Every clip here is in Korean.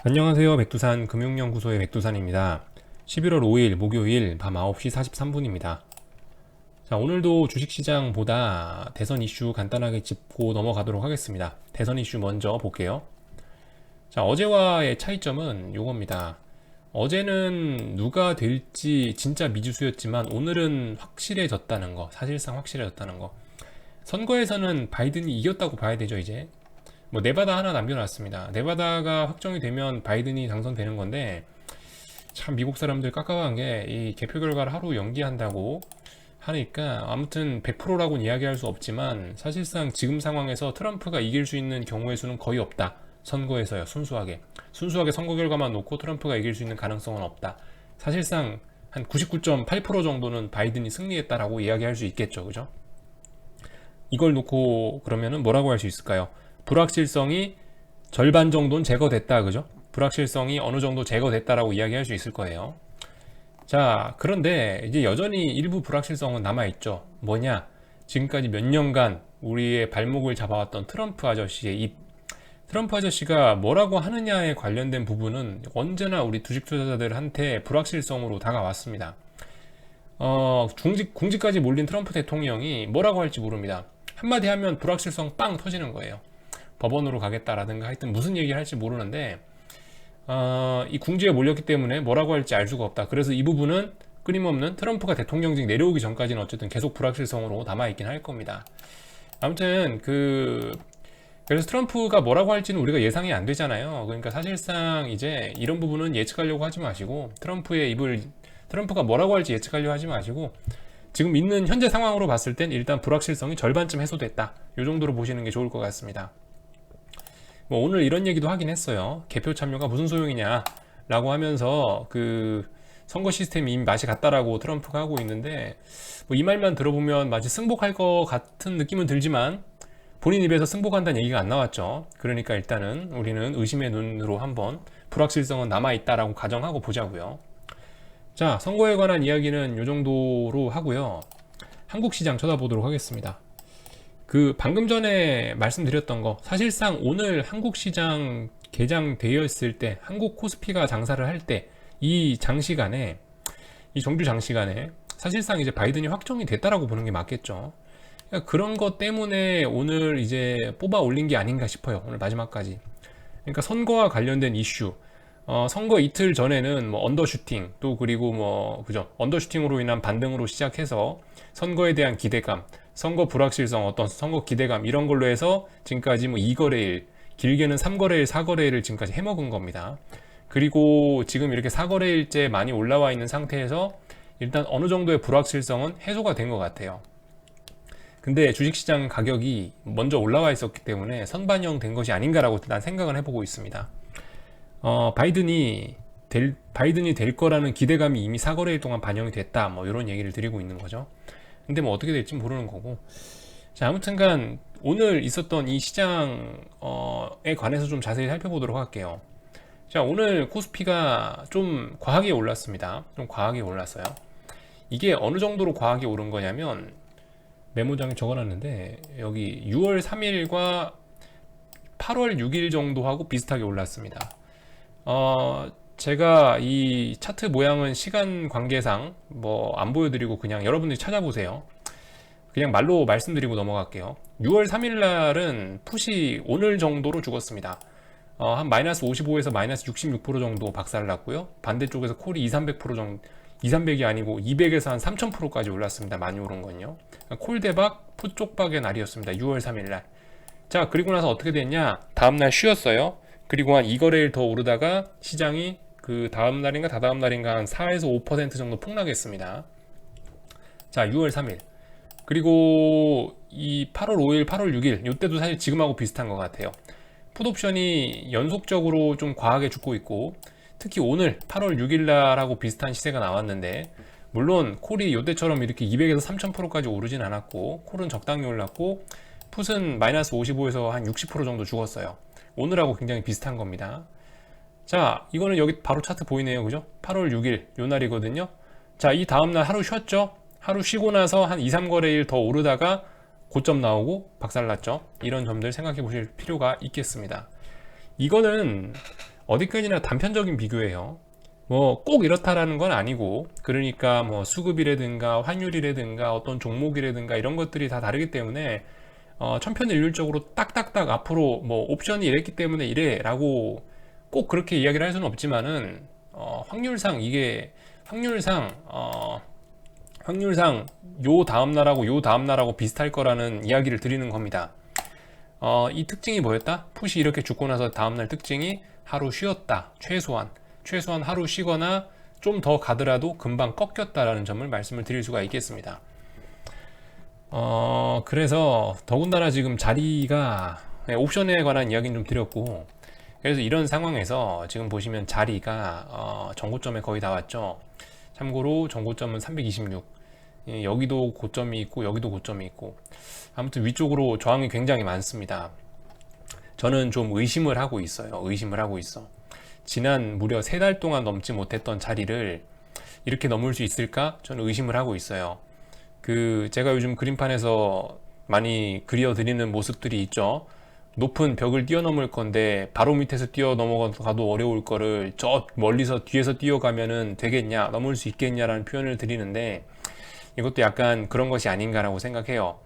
안녕하세요. 백두산 금융연구소의 백두산입니다. 11월 5일 목요일 밤 9시 43분입니다. 자, 오늘도 주식시장보다 대선 이슈 간단하게 짚고 넘어가도록 하겠습니다. 대선 이슈 먼저 볼게요. 자, 어제와의 차이점은 요겁니다. 어제는 누가 될지 진짜 미지수였지만 오늘은 확실해졌다는 거, 사실상 확실해졌다는 거. 선거에서는 바이든이 이겼다고 봐야 되죠, 이제. 뭐 네바다 하나 남겨놨습니다. 네바다가 확정이 되면 바이든이 당선되는 건데, 참 미국 사람들 깝깝한 게 이 개표 결과를 하루 연기한다고 하니까 아무튼 100%라고는 이야기할 수 없지만 사실상 지금 상황에서 트럼프가 이길 수 있는 경우의 수는 거의 없다. 선거에서요. 순수하게 선거 결과만 놓고 트럼프가 이길 수 있는 가능성은 없다. 사실상 한 99.8% 정도는 바이든이 승리했다라고 이야기할 수 있겠죠. 그죠? 이걸 놓고 그러면은 뭐라고 할 수 있을까요? 불확실성이 절반 정도는 제거됐다. 그죠? 불확실성이 어느 정도 제거됐다라고 이야기할 수 있을 거예요. 자, 그런데 이제 여전히 일부 불확실성은 남아있죠. 뭐냐? 지금까지 몇 년간 우리의 발목을 잡아왔던 트럼프 아저씨의 입. 트럼프 아저씨가 뭐라고 하느냐에 관련된 부분은 언제나 우리 주식 투자자들한테 불확실성으로 다가왔습니다. 공직까지 몰린 트럼프 대통령이 뭐라고 할지 모릅니다. 한마디 하면 불확실성 빵 터지는 거예요. 법원으로 가겠다라든가 하여튼 무슨 얘기를 할지 모르는데 이 궁지에 몰렸기 때문에 뭐라고 할지 알 수가 없다. 그래서 이 부분은 끊임없는 트럼프가 대통령직 내려오기 전까지는 어쨌든 계속 불확실성으로 남아있긴 할 겁니다. 아무튼 그래서 트럼프가 뭐라고 할지는 우리가 예상이 안 되잖아요. 그러니까 사실상 이제 이런 부분은 예측하려고 하지 마시고 트럼프가 뭐라고 할지 예측하려고 하지 마시고 지금 있는 현재 상황으로 봤을 땐 일단 불확실성이 절반쯤 해소됐다. 이 정도로 보시는 게 좋을 것 같습니다. 뭐 오늘 이런 얘기도 하긴 했어요. 개표 참여가 무슨 소용이냐 라고 하면서 선거 시스템이 이미 맛이 갔다라고 트럼프가 하고 있는데 뭐 이 말만 들어보면 마치 승복할 것 같은 느낌은 들지만 본인 입에서 승복한다는 얘기가 안 나왔죠. 그러니까 일단은 우리는 의심의 눈으로 한번 불확실성은 남아있다라고 가정하고 보자고요. 자, 선거에 관한 이야기는 이 정도로 하고요. 한국 시장 쳐다보도록 하겠습니다. 방금 전에 말씀드렸던 거, 사실상 오늘 한국 시장 개장되었을 때, 한국 코스피가 장사를 할 때, 이 정주 장시간에, 사실상 이제 바이든이 확정이 됐다라고 보는 게 맞겠죠. 그러니까 그런 것 때문에 오늘 이제 뽑아 올린 게 아닌가 싶어요. 오늘 마지막까지. 그러니까 선거와 관련된 이슈, 선거 이틀 전에는 뭐 언더슈팅, 또 그리고 그죠? 언더슈팅으로 인한 반등으로 시작해서 선거에 대한 기대감, 선거 불확실성, 어떤 선거 기대감 이런 걸로 해서 지금까지 뭐 2거래일, 길게는 3거래일, 4거래일을 지금까지 해먹은 겁니다. 그리고 지금 이렇게 4거래일째 많이 올라와 있는 상태에서 일단 어느 정도의 불확실성은 해소가 된 것 같아요. 근데 주식시장 가격이 먼저 올라와 있었기 때문에 선반영 된 것이 아닌가라고 난 생각을 해보고 있습니다. 바이든이 될 거라는 기대감이 이미 4거래일 동안 반영이 됐다. 뭐 이런 얘기를 드리고 있는 거죠. 근데 뭐 어떻게 될지 모르는 거고. 자, 아무튼간 오늘 있었던 이 시장에 관해서 좀 자세히 살펴보도록 할게요. 자, 오늘 코스피가 좀 과하게 올랐습니다. 좀 과하게 올랐어요. 이게 어느 정도로 과하게 오른 거냐면 메모장에 적어놨는데 여기 6월 3일과 8월 6일 정도 하고 비슷하게 올랐습니다. 제가 이 차트 모양은 시간 관계상 뭐 안 보여드리고 그냥 여러분들이 찾아보세요. 그냥 말로 말씀드리고 넘어갈게요. 6월 3일 날은 풋이 오늘 정도로 죽었습니다. 한 마이너스 55에서 마이너스 66% 정도 박살났고요. 반대쪽에서 콜이 200% 정도, 200이 아니고 200에서 한 3000%까지 올랐습니다. 많이 오른 건요. 콜 대박, 풋 쪽박의 날이었습니다. 6월 3일 날. 자, 그리고 나서 어떻게 됐냐? 다음날 쉬었어요. 그리고 한 2거래일 더 오르다가 시장이 다음 날인가 다다음 날인가 한 4에서 5% 정도 폭락했습니다. 자, 6월 3일. 그리고 이 8월 5일, 8월 6일, 이때도 사실 지금하고 비슷한 것 같아요. 풋옵션이 연속적으로 좀 과하게 죽고 있고, 특히 오늘 8월 6일 날하고 비슷한 시세가 나왔는데, 물론 콜이 이때처럼 이렇게 200에서 3000%까지 오르진 않았고, 콜은 적당히 올랐고, 풋은 마이너스 55에서 한 60% 정도 죽었어요. 오늘하고 굉장히 비슷한 겁니다. 자, 이거는 여기 바로 차트 보이네요. 그죠? 8월 6일 요 날이거든요. 자, 이 다음날 하루 쉬었죠? 하루 쉬고 나서 한 2, 3거래일 더 오르다가 고점 나오고 박살났죠. 이런 점들 생각해 보실 필요가 있겠습니다. 이거는 어디까지나 단편적인 비교예요. 뭐 꼭 이렇다라는 건 아니고, 그러니까 뭐 수급이라든가 환율이라든가 어떤 종목이라든가 이런 것들이 다 다르기 때문에 천편일률적으로 딱딱딱 앞으로 뭐 옵션이 이랬기 때문에 이래라고 꼭 그렇게 이야기를 할 수는 없지만은 확률상 이게 확률상 요 다음 날하고 요 다음 날하고 비슷할 거라는 이야기를 드리는 겁니다. 이 특징이 뭐였다? 풋이 이렇게 죽고 나서 다음날 특징이 하루 쉬었다. 최소한 하루 쉬거나 좀 더 가더라도 금방 꺾였다라는 점을 말씀을 드릴 수가 있겠습니다. 그래서 더군다나 지금 자리가 옵션에 관한 이야기는 좀 드렸고, 그래서 이런 상황에서 지금 보시면 자리가 전고점에 거의 다 왔죠. 참고로 전고점은 326, 여기도 고점이 있고 여기도 고점이 있고, 아무튼 위쪽으로 저항이 굉장히 많습니다. 저는 좀 의심을 하고 있어요. 지난 무려 3달 동안 넘지 못했던 자리를 이렇게 넘을 수 있을까? 저는 의심을 하고 있어요. 제가 요즘 그림판에서 많이 그려드리는 모습들이 있죠. 높은 벽을 뛰어넘을 건데 바로 밑에서 뛰어넘어가도 어려울 거를 저 멀리서 뒤에서 뛰어가면은 되겠냐, 넘을 수 있겠냐라는 표현을 드리는데, 이것도 약간 그런 것이 아닌가라고 생각해요.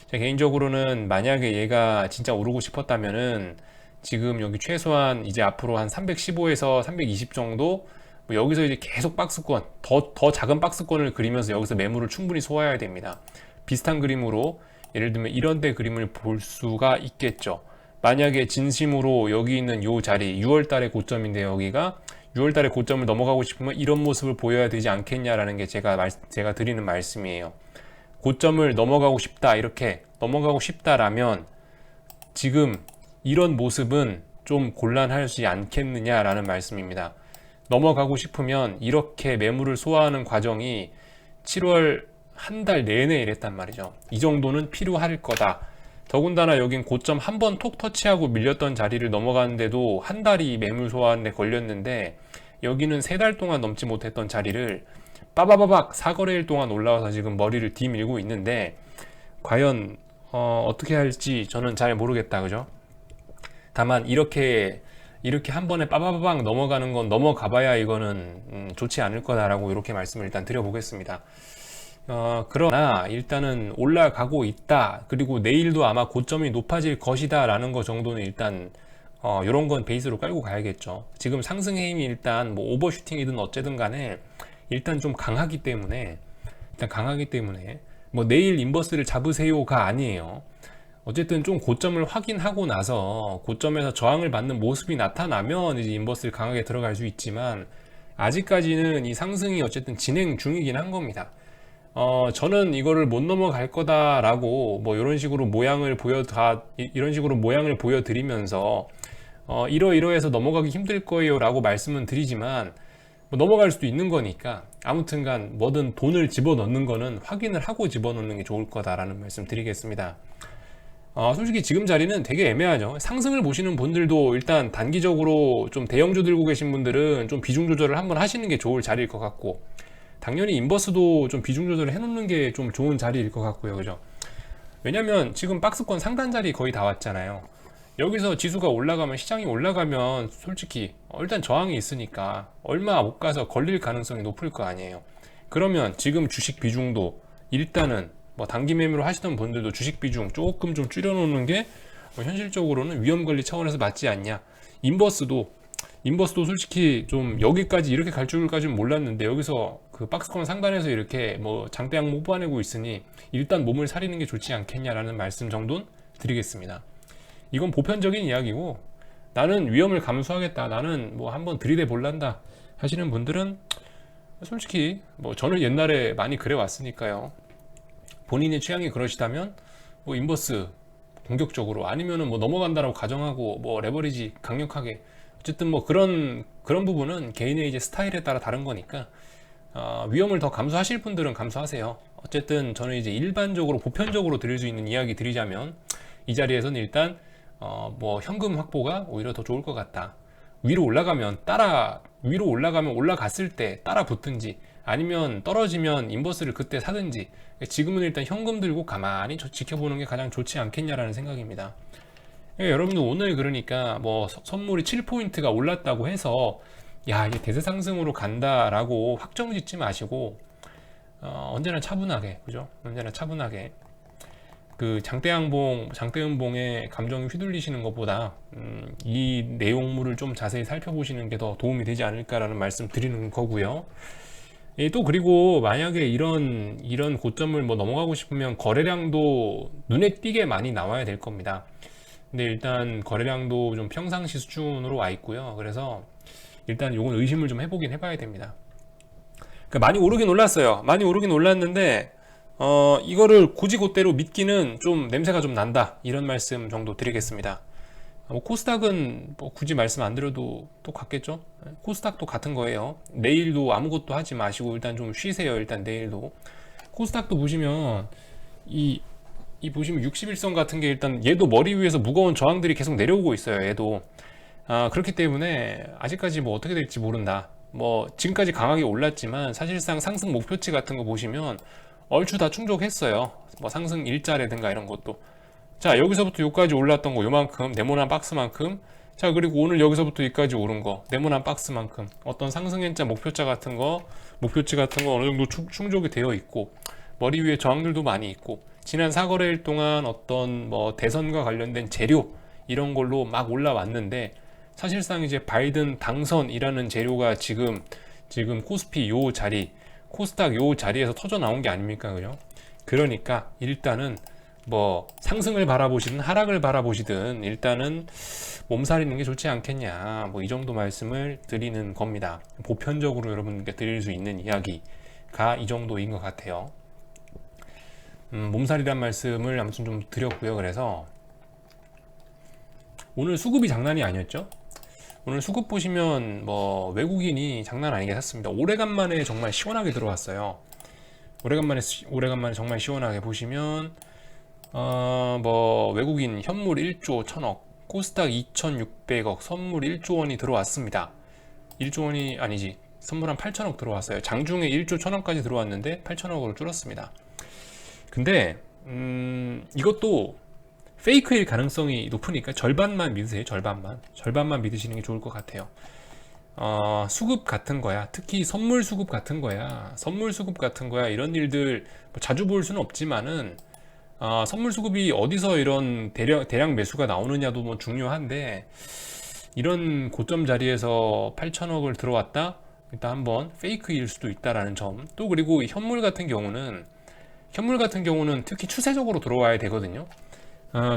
제 개인적으로는 만약에 얘가 진짜 오르고 싶었다면은 지금 여기 최소한 이제 앞으로 한 315에서 320 정도, 뭐 여기서 이제 계속 박스권, 더 작은 박스권을 그리면서 여기서 매물을 충분히 소화해야 됩니다. 비슷한 그림으로 예를 들면 이런 데 그림을 볼 수가 있겠죠. 만약에 진심으로 여기 있는 요 자리, 6월 달의 고점인데 여기가 6월 달의 고점을 넘어가고 싶으면 이런 모습을 보여야 되지 않겠냐라는 게 제가 드리는 말씀이에요. 고점을 넘어가고 싶다, 이렇게 넘어가고 싶다라면 지금 이런 모습은 좀 곤란하지 않겠느냐라는 말씀입니다. 넘어가고 싶으면 이렇게 매물을 소화하는 과정이 7월 한 달 내내 이랬단 말이죠. 이 정도는 필요할 거다. 더군다나 여긴 고점 한 번 톡 터치하고 밀렸던 자리를 넘어가는데도 한 달이 매물 소화하는데 걸렸는데, 여기는 3달 동안 넘지 못했던 자리를 빠바바박 4거래일 동안 올라와서 지금 머리를 뒤밀고 있는데, 과연 어떻게 할지 저는 잘 모르겠다, 그죠? 다만 이렇게 한 번에 빠바바박 넘어가는 건 넘어가봐야 이거는 좋지 않을 거다라고 이렇게 말씀을 일단 드려보겠습니다. 그러나 일단은 올라가고 있다, 그리고 내일도 아마 고점이 높아질 것이다 라는 거 정도는 일단 이런 건 베이스로 깔고 가야겠죠. 지금 상승의 힘이 일단 뭐 오버슈팅이든 어쨌든 간에 일단 좀 강하기 때문에 뭐 내일 인버스를 잡으세요가 아니에요. 어쨌든 좀 고점을 확인하고 나서 고점에서 저항을 받는 모습이 나타나면 이제 인버스를 강하게 들어갈 수 있지만, 아직까지는 이 상승이 어쨌든 진행 중이긴 한 겁니다. 저는 이거를 못 넘어갈 거다라고 뭐 이런 식으로 모양을 보여드리면서 이러이러해서 넘어가기 힘들 거예요 라고 말씀은 드리지만, 뭐 넘어갈 수도 있는 거니까 아무튼간 뭐든 돈을 집어넣는 거는 확인을 하고 집어넣는 게 좋을 거다라는 말씀 드리겠습니다. 솔직히 지금 자리는 되게 애매하죠. 상승을 보시는 분들도 일단 단기적으로 좀 대형주 들고 계신 분들은 좀 비중 조절을 한번 하시는 게 좋을 자리일 것 같고, 당연히 인버스도 좀 비중 조절을 해놓는 게 좀 좋은 자리일 것 같고요, 그죠? 왜냐면 지금 박스권 상단 자리 거의 다 왔잖아요. 여기서 지수가 올라가면, 시장이 올라가면 솔직히 일단 저항이 있으니까 얼마 못 가서 걸릴 가능성이 높을 거 아니에요. 그러면 지금 주식 비중도 일단은 뭐 단기 매매로 하시던 분들도 주식 비중 조금 좀 줄여놓는 게 현실적으로는 위험 관리 차원에서 맞지 않냐. 인버스도 솔직히 좀 여기까지 이렇게 갈 줄까지는 몰랐는데, 여기서 그 박스권 상단에서 이렇게 뭐 장대 항목 뽑아내고 있으니 일단 몸을 사리는 게 좋지 않겠냐라는 말씀 정도는 드리겠습니다. 이건 보편적인 이야기고, 나는 위험을 감수하겠다, 나는 뭐 한번 들이대 볼란다 하시는 분들은 솔직히 뭐 저는 옛날에 많이 그래 왔으니까요. 본인의 취향이 그러시다면 뭐 인버스 공격적으로, 아니면은 뭐 넘어간다라고 가정하고 뭐 레버리지 강력하게, 어쨌든 뭐 그런 부분은 개인의 이제 스타일에 따라 다른 거니까 위험을 더 감수하실 분들은 감수하세요. 어쨌든 저는 이제 일반적으로 보편적으로 드릴 수 있는 이야기 드리자면, 이 자리에서는 일단 뭐 현금 확보가 오히려 더 좋을 것 같다. 위로 올라가면 올라갔을 때 따라 붙든지, 아니면 떨어지면 인버스를 그때 사든지, 지금은 일단 현금 들고 가만히 지켜보는 게 가장 좋지 않겠냐라는 생각입니다. 여러분들 오늘 그러니까 뭐 선물이 7포인트가 올랐다고 해서 야 이게 대세 상승으로 간다라고 확정 짓지 마시고 언제나 차분하게, 그죠? 언제나 차분하게 그 장대음봉의 감정이 휘둘리시는 것보다 이 내용물을 좀 자세히 살펴보시는 게 더 도움이 되지 않을까라는 말씀 드리는 거고요. 예, 또 그리고 만약에 이런 고점을 뭐 넘어가고 싶으면 거래량도 눈에 띄게 많이 나와야 될 겁니다. 근데 일단 거래량도 좀 평상시 수준으로 와 있고요. 그래서 일단 요건 의심을 좀 해보긴 해봐야 됩니다. 그러니까 많이 오르긴 올랐어요. 많이 오르긴 올랐는데 이거를 고지고대로 믿기는 좀 냄새가 좀 난다, 이런 말씀 정도 드리겠습니다. 뭐 코스닥은 뭐 굳이 말씀 안 드려도 똑같겠죠. 코스닥도 같은 거예요. 내일도 아무것도 하지 마시고 일단 좀 쉬세요. 일단 내일도 코스닥도 보시면 이 보시면 61선 같은 게 일단 얘도 머리 위에서 무거운 저항들이 계속 내려오고 있어요. 얘도 그렇기 때문에 아직까지 뭐 어떻게 될지 모른다. 뭐 지금까지 강하게 올랐지만 사실상 상승 목표치 같은 거 보시면 얼추 다 충족했어요. 뭐 상승 일자라든가 이런 것도. 자, 여기서부터 여기까지 올랐던 거 요만큼, 네모난 박스만큼. 자, 그리고 오늘 여기서부터 여기까지 오른 거 네모난 박스만큼, 어떤 상승일자 목표치 같은 거 어느 정도 충족이 되어 있고, 머리 위에 저항들도 많이 있고, 지난 4거래일 동안 어떤 뭐 대선과 관련된 재료 이런 걸로 막 올라왔는데, 사실상 이제 바이든 당선이라는 재료가 지금 코스피 요 자리, 코스닥 요 자리에서 터져 나온 게 아닙니까? 그죠? 그러니까 일단은 뭐 상승을 바라보시든 하락을 바라보시든 일단은 몸살이는 게 좋지 않겠냐, 뭐 이 정도 말씀을 드리는 겁니다. 보편적으로 여러분께 드릴 수 있는 이야기가 이 정도인 것 같아요. 몸살이란 말씀을 아무튼 좀 드렸고요. 그래서 오늘 수급이 장난이 아니었죠. 오늘 수급 보시면 뭐 외국인이 장난 아니게 샀습니다. 오래간만에 정말 시원하게 들어왔어요. 오래간만에 정말 시원하게 보시면 뭐 외국인 현물 1조 1000억, 코스닥 2600억, 선물 1조 원이 들어왔습니다. 1조 원이 아니지, 선물 한 8천억 들어왔어요. 장중에 1조 1000억까지 들어왔는데 8천억으로 줄었습니다. 근데 이것도 페이크일 가능성이 높으니까 절반만 믿으세요. 절반만 믿으시는 게 좋을 것 같아요. 수급 같은 거야, 특히 선물 수급 같은 거야, 이런 일들 뭐 자주 볼 수는 없지만은 선물 수급이 어디서 이런 대량 매수가 나오느냐도 뭐 중요한데, 이런 고점 자리에서 8천억을 들어왔다, 일단 한번 페이크일 수도 있다라는 점. 또 그리고 현물 같은 경우는 특히 추세적으로 들어와야 되거든요.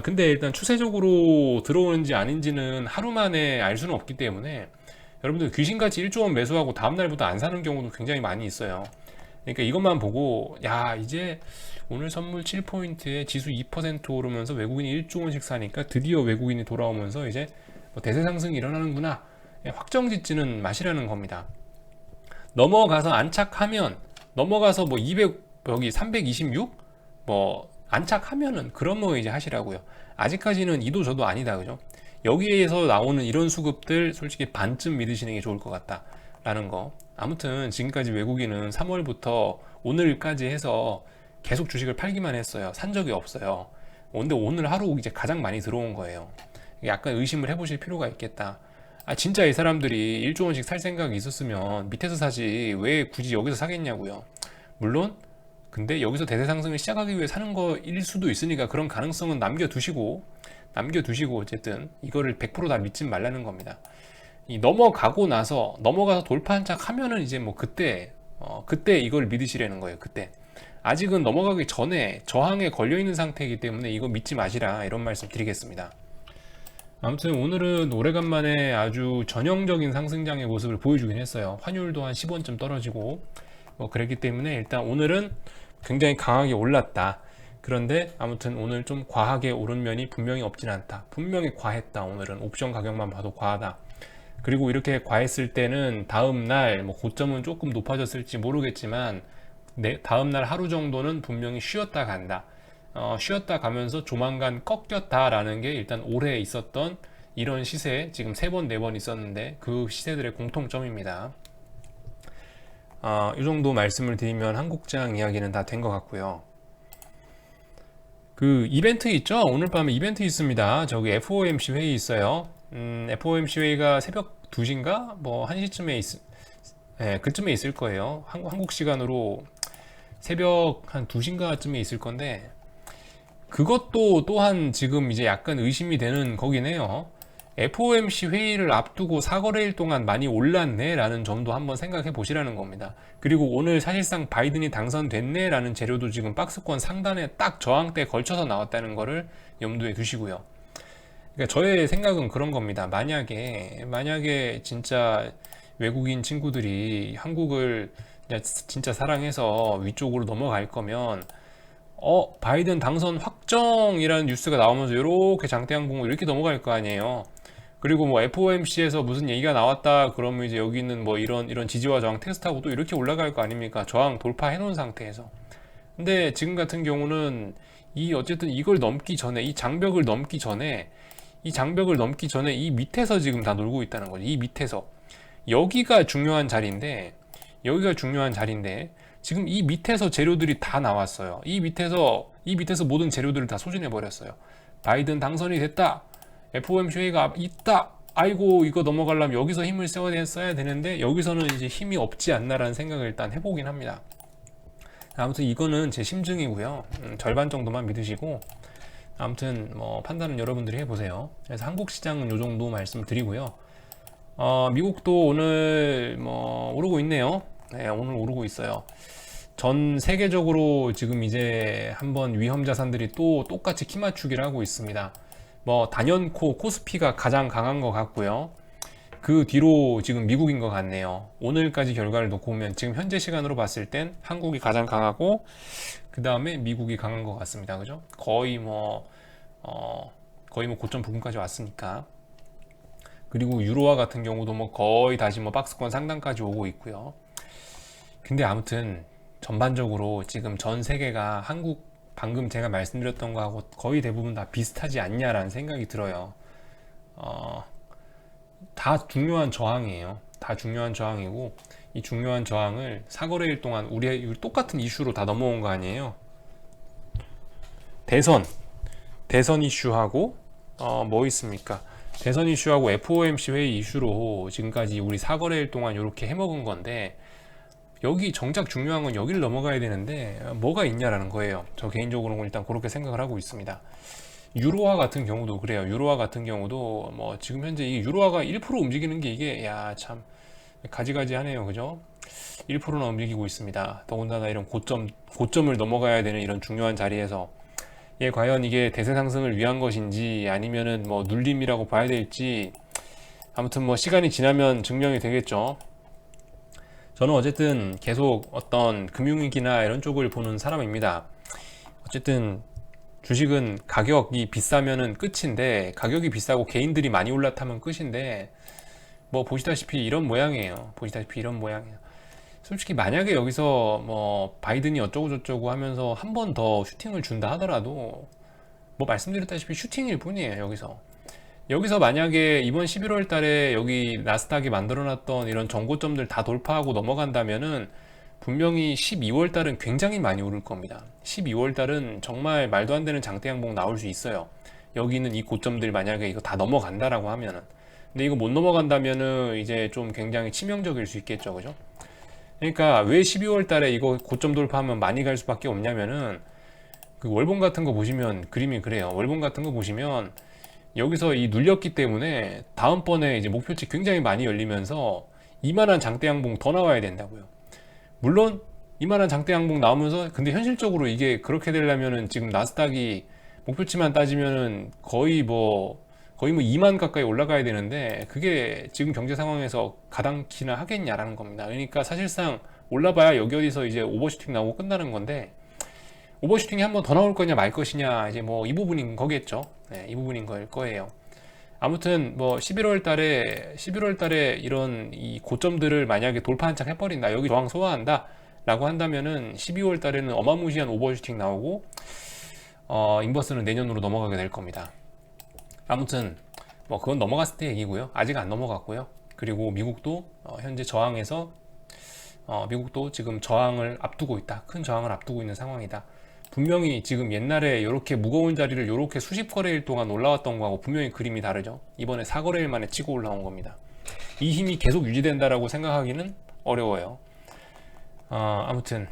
근데 일단 추세적으로 들어오는지 아닌지는 하루 만에 알 수는 없기 때문에 여러분들 귀신같이 1조 원 매수하고 다음날부터 안 사는 경우도 굉장히 많이 있어요. 그러니까 이것만 보고 야 이제 오늘 선물 7포인트에 지수 2% 오르면서 외국인이 1조 원씩 사니까 드디어 외국인이 돌아오면서 이제 뭐 대세 상승이 일어나는구나, 확정 짓지는 마시라는 겁니다. 넘어가서 뭐 200, 여기 326 뭐 안착하면은 그런 거 이제 하시라고요. 아직까지는 이도 저도 아니다, 그죠? 여기에서 나오는 이런 수급들 솔직히 반쯤 믿으시는 게 좋을 것 같다 라는 거. 아무튼 지금까지 외국인은 3월부터 오늘까지 해서 계속 주식을 팔기만 했어요. 산 적이 없어요. 근데 오늘 하루 이제 가장 많이 들어온 거예요. 약간 의심을 해보실 필요가 있겠다. 진짜 이 사람들이 1조 원씩 살 생각이 있었으면 밑에서 사지 왜 굳이 여기서 사겠냐고요. 물론 근데 여기서 대세 상승을 시작하기 위해 사는 거일 수도 있으니까 그런 가능성은 남겨두시고 어쨌든 이거를 100% 다 믿지 말라는 겁니다. 넘어가서 돌파 한착 하면은 이제 뭐 그때 이걸 믿으시라는 거예요. 그때 아직은 넘어가기 전에 저항에 걸려 있는 상태이기 때문에 이거 믿지 마시라, 이런 말씀 드리겠습니다. 아무튼 오늘은 오래간만에 아주 전형적인 상승장의 모습을 보여주긴 했어요. 환율도 한 10원쯤 떨어지고 뭐 그랬기 때문에 일단 오늘은 굉장히 강하게 올랐다. 그런데 아무튼 오늘 좀 과하게 오른 면이 분명히 없진 않다. 분명히 과했다. 오늘은 옵션 가격만 봐도 과하다. 그리고 이렇게 과했을 때는 다음날 뭐 고점은 조금 높아졌을지 모르겠지만 다음날 하루 정도는 분명히 쉬었다 간다. 쉬었다 가면서 조만간 꺾였다라는 게 일단 올해 있었던 이런 시세, 지금 3번, 4번 있었는데 그 시세들의 공통점입니다. 이 정도 말씀을 드리면 한국장 이야기는 다 된 것 같고요. 그 이벤트 있죠? 오늘 밤에 이벤트 있습니다. 저기 FOMC 회의 있어요. FOMC 회의가 새벽 2시인가? 뭐 1시쯤에 예, 그쯤에 있을 거예요. 한국 시간으로 새벽 한 2시인가쯤에 있을 건데, 그것도 또한 지금 이제 약간 의심이 되는 거긴 해요. FOMC 회의를 앞두고 사거래일 동안 많이 올랐네 라는 점도 한번 생각해 보시라는 겁니다. 그리고 오늘 사실상 바이든이 당선됐네 라는 재료도 지금 박스권 상단에 딱 저항대에 걸쳐서 나왔다는 거를 염두에 두시고요. 그러니까 저의 생각은 그런 겁니다. 만약에 진짜 외국인 친구들이 한국을 진짜 사랑해서 위쪽으로 넘어갈 거면 바이든 당선 확정이라는 뉴스가 나오면서 이렇게 장대항공으로 이렇게 넘어갈 거 아니에요. 그리고 뭐 FOMC에서 무슨 얘기가 나왔다 그러면 이제 여기 있는 뭐 이런 지지와 저항 테스트하고 또 이렇게 올라갈 거 아닙니까? 저항 돌파해 놓은 상태에서. 근데 지금 같은 경우는 어쨌든 이걸 넘기 전에, 이 장벽을 넘기 전에 이 밑에서 지금 다 놀고 있다는 거죠. 이 밑에서. 여기가 중요한 자리인데 지금 이 밑에서 재료들이 다 나왔어요. 이 밑에서 모든 재료들을 다 소진해 버렸어요. 바이든 당선이 됐다. FOMC 회의가 있다. 아이고 이거 넘어가려면 여기서 힘을 써야 되는데 여기서는 이제 힘이 없지 않나라는 생각을 일단 해보긴 합니다. 아무튼 이거는 제 심증이고요. 절반 정도만 믿으시고 아무튼 뭐 판단은 여러분들이 해보세요. 그래서 한국 시장은 요 정도 말씀드리고요. 미국도 오늘 뭐 오르고 있네요. 네, 오늘 오르고 있어요. 전 세계적으로 지금 이제 한번 위험 자산들이 또 똑같이 키 맞추기를 하고 있습니다. 뭐 단연코 코스피가 가장 강한 것 같고요. 그 뒤로 지금 미국인 것 같네요. 오늘까지 결과를 놓고 보면 지금 현재 시간으로 봤을 땐 한국이 가장 강하고 그 다음에 미국이 강한 것 같습니다. 그죠? 거의 뭐 고점 부근까지 왔으니까. 그리고 유로화 같은 경우도 뭐 거의 다시 뭐 박스권 상단까지 오고 있고요. 근데 아무튼 전반적으로 지금 전 세계가 한국 방금 제가 말씀드렸던 거하고 거의 대부분 다 비슷하지 않냐라는 생각이 들어요. 다 중요한 저항이에요. 다 중요한 저항이고 이 중요한 저항을 사거래일 동안 우리 똑같은 이슈로 다 넘어온 거 아니에요. 대선 이슈하고 뭐 있습니까? 대선 이슈하고 FOMC 회의 이슈로 지금까지 우리 사거래일 동안 이렇게 해먹은 건데 여기 정작 중요한 건 여기를 넘어가야 되는데 뭐가 있냐라는 거예요. 저 개인적으로는 일단 그렇게 생각을 하고 있습니다. 유로화 같은 경우도 그래요. 유로화 같은 경우도 뭐 지금 현재 이 유로화가 1% 움직이는 게 이게 참 가지가지하네요. 그죠? 1%나 움직이고 있습니다. 더군다나 이런 고점을 넘어가야 되는 이런 중요한 자리에서 과연 이게 대세 상승을 위한 것인지 아니면은 뭐 눌림이라고 봐야 될지 아무튼 뭐 시간이 지나면 증명이 되겠죠. 저는 어쨌든 계속 어떤 금융위기나 이런 쪽을 보는 사람입니다. 어쨌든 주식은 가격이 비싸면은 끝인데 가격이 비싸고 개인들이 많이 올라타면 끝인데 뭐 보시다시피 이런 모양이에요. 솔직히 만약에 여기서 뭐 바이든이 어쩌고 저쩌고 하면서 한 번 더 슈팅을 준다 하더라도 뭐 말씀드렸다시피 슈팅일 뿐이에요. 여기서 만약에 이번 11월 달에 여기 나스닥이 만들어놨던 이런 정고점들 다 돌파하고 넘어간다면은 분명히 12월 달은 굉장히 많이 오를 겁니다. 12월 달은 정말 말도 안 되는 장대 양봉 나올 수 있어요. 여기 있는 이 고점들 만약에 이거 다 넘어간다라고 하면은. 근데 이거 못 넘어간다면은 이제 좀 굉장히 치명적일 수 있겠죠. 그죠? 그러니까 왜 12월 달에 이거 고점 돌파하면 많이 갈 수밖에 없냐면은 그 월봉 같은 거 보시면 그림이 그래요. 월봉 같은 거 보시면 여기서 이 눌렸기 때문에 다음번에 이제 목표치 굉장히 많이 열리면서 이만한 장대 양봉 더 나와야 된다고요. 물론 이만한 장대 양봉 나오면서 근데 현실적으로 이게 그렇게 되려면은 지금 나스닥이 목표치만 따지면은 거의 뭐 2만 가까이 올라가야 되는데 그게 지금 경제 상황에서 가당키나 하겠냐라는 겁니다. 그러니까 사실상 올라봐야 여기 어디서 이제 오버슈팅 나오고 끝나는 건데 오버슈팅이 한 번 더 나올 거냐 말 것이냐 이제 뭐 이 부분인 거겠죠. 네, 이 부분인 걸 거예요. 아무튼 뭐 11월 달에 이런 이 고점들을 만약에 돌파 한창 해버린다. 여기 저항 소화한다. 라고 한다면은 12월 달에는 어마무시한 오버슈팅 나오고 인버스는 내년으로 넘어가게 될 겁니다. 아무튼 뭐 그건 넘어갔을 때 얘기고요. 아직 안 넘어갔고요. 그리고 미국도 현재 저항에서 미국도 지금 저항을 앞두고 있다. 큰 저항을 앞두고 있는 상황이다. 분명히 지금 옛날에 이렇게 무거운 자리를 이렇게 수십 거래일 동안 올라왔던 거하고 분명히 그림이 다르죠. 이번에 4거래일 만에 치고 올라온 겁니다. 이 힘이 계속 유지된다라고 생각하기는 어려워요. 아무튼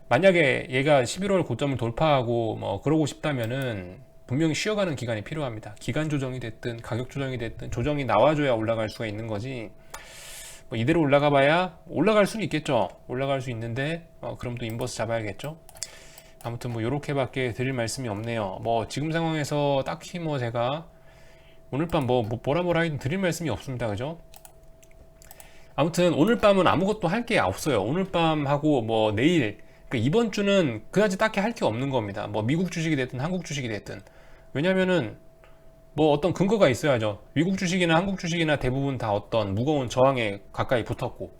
만약에 얘가 11월 고점을 돌파하고 뭐 그러고 싶다면은 분명히 쉬어가는 기간이 필요합니다. 기간 조정이 됐든 가격 조정이 됐든 조정이 나와줘야 올라갈 수가 있는 거지. 뭐 이대로 올라가 봐야 올라갈 수는 있겠죠. 올라갈 수 있는데 그럼 또 인버스 잡아야겠죠. 아무튼 뭐 요렇게밖에 드릴 말씀이 없네요. 뭐 지금 상황에서 딱히 뭐 제가 오늘 밤 뭐라 하긴 드릴 말씀이 없습니다. 그죠? 아무튼 오늘 밤은 아무것도 할 게 없어요. 오늘 밤하고 뭐 내일, 그러니까 이번 주는 그다지 딱히 할 게 없는 겁니다. 뭐 미국 주식이 됐든 한국 주식이 됐든. 왜냐면은 뭐 어떤 근거가 있어야죠. 미국 주식이나 한국 주식이나 대부분 다 어떤 무거운 저항에 가까이 붙었고,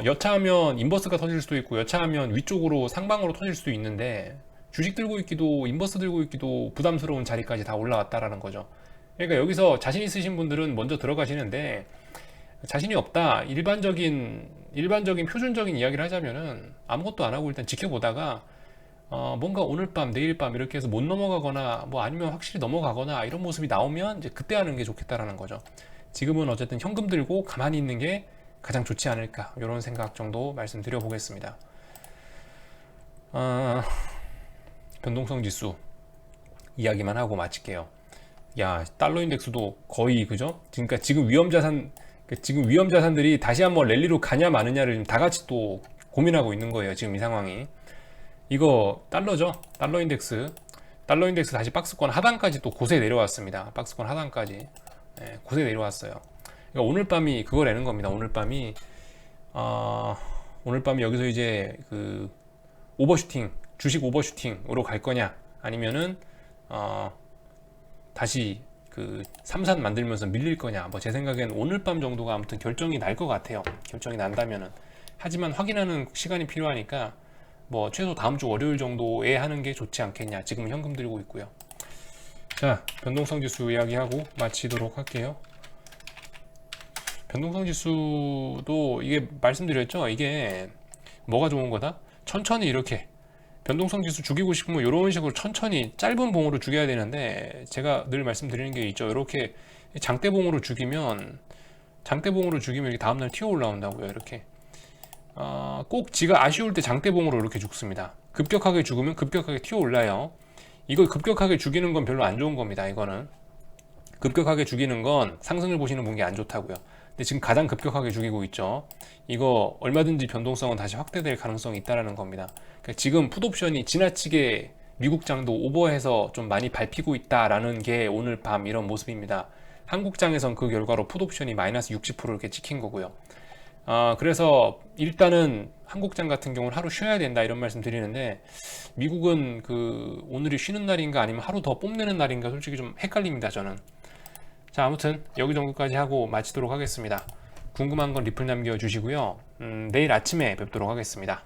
여차하면 인버스가 터질 수도 있고, 여차하면 위쪽으로 상방으로 터질 수도 있는데, 주식 들고 있기도, 인버스 들고 있기도 부담스러운 자리까지 다 올라왔다라는 거죠. 그러니까 여기서 자신 있으신 분들은 먼저 들어가시는데, 자신이 없다, 일반적인 표준적인 이야기를 하자면은 아무것도 안 하고 일단 지켜보다가 뭔가 오늘 밤 내일 밤 이렇게 해서 못 넘어가거나 뭐 아니면 확실히 넘어가거나 이런 모습이 나오면 이제 그때 하는 게 좋겠다라는 거죠. 지금은 어쨌든 현금 들고 가만히 있는 게 가장 좋지 않을까, 이런 생각 정도 말씀드려 보겠습니다. 변동성 지수 이야기만 하고 마칠게요. 야, 달러 인덱스도 거의, 그죠? 그러니까 지금 위험 자산들이 다시 한번 랠리로 가냐 마느냐를 다 같이 또 고민하고 있는 거예요. 지금 이 상황이. 이거 달러죠. 달러 인덱스 다시 박스권 하단까지 또 고세 내려왔습니다. 박스권 하단까지 고세 내려왔어요. 그러니까 오늘 밤이 그걸 내는 겁니다. 오늘 밤이 여기서 이제 그 오버슈팅, 주식 오버슈팅으로 갈 거냐, 아니면은 다시 그 삼산 만들면서 밀릴 거냐. 뭐 제 생각엔 오늘 밤 정도가 아무튼 결정이 날 것 같아요. 결정이 난다면은. 하지만 확인하는 시간이 필요하니까 뭐 최소 다음 주 월요일 정도에 하는 게 좋지 않겠냐. 지금 현금 들고 있고요. 자, 변동성 지수 이야기하고 마치도록 할게요. 변동성 지수도 이게 말씀드렸죠. 이게 뭐가 좋은 거다? 천천히 이렇게 변동성 지수 죽이고 싶으면 이런 식으로 천천히 짧은 봉으로 죽여야 되는데, 제가 늘 말씀드리는 게 있죠. 이렇게 장대봉으로 죽이면 이렇게 다음날 튀어 올라온다고요. 이렇게 꼭 지가 아쉬울 때 장대봉으로 이렇게 죽습니다. 급격하게 죽으면 급격하게 튀어 올라요. 이걸 급격하게 죽이는 건 별로 안 좋은 겁니다. 이거는 급격하게 죽이는 건 상승을 보시는 분께 안 좋다고요. 근데 지금 가장 급격하게 죽이고 있죠. 이거 얼마든지 변동성은 다시 확대될 가능성이 있다라는 겁니다. 그러니까 지금 풋옵션이 지나치게 미국장도 오버해서 좀 많이 밟히고 있다라는 게 오늘 밤 이런 모습입니다. 한국장에선 그 결과로 풋옵션이 마이너스 60% 이렇게 찍힌 거고요. 그래서 일단은 한국장 같은 경우는 하루 쉬어야 된다, 이런 말씀 드리는데, 미국은 그 오늘이 쉬는 날인가 아니면 하루 더 뽐내는 날인가 솔직히 좀 헷갈립니다, 저는. 자, 아무튼 여기 정도까지 하고 마치도록 하겠습니다. 궁금한 건 리플 남겨주시고요. 내일 아침에 뵙도록 하겠습니다.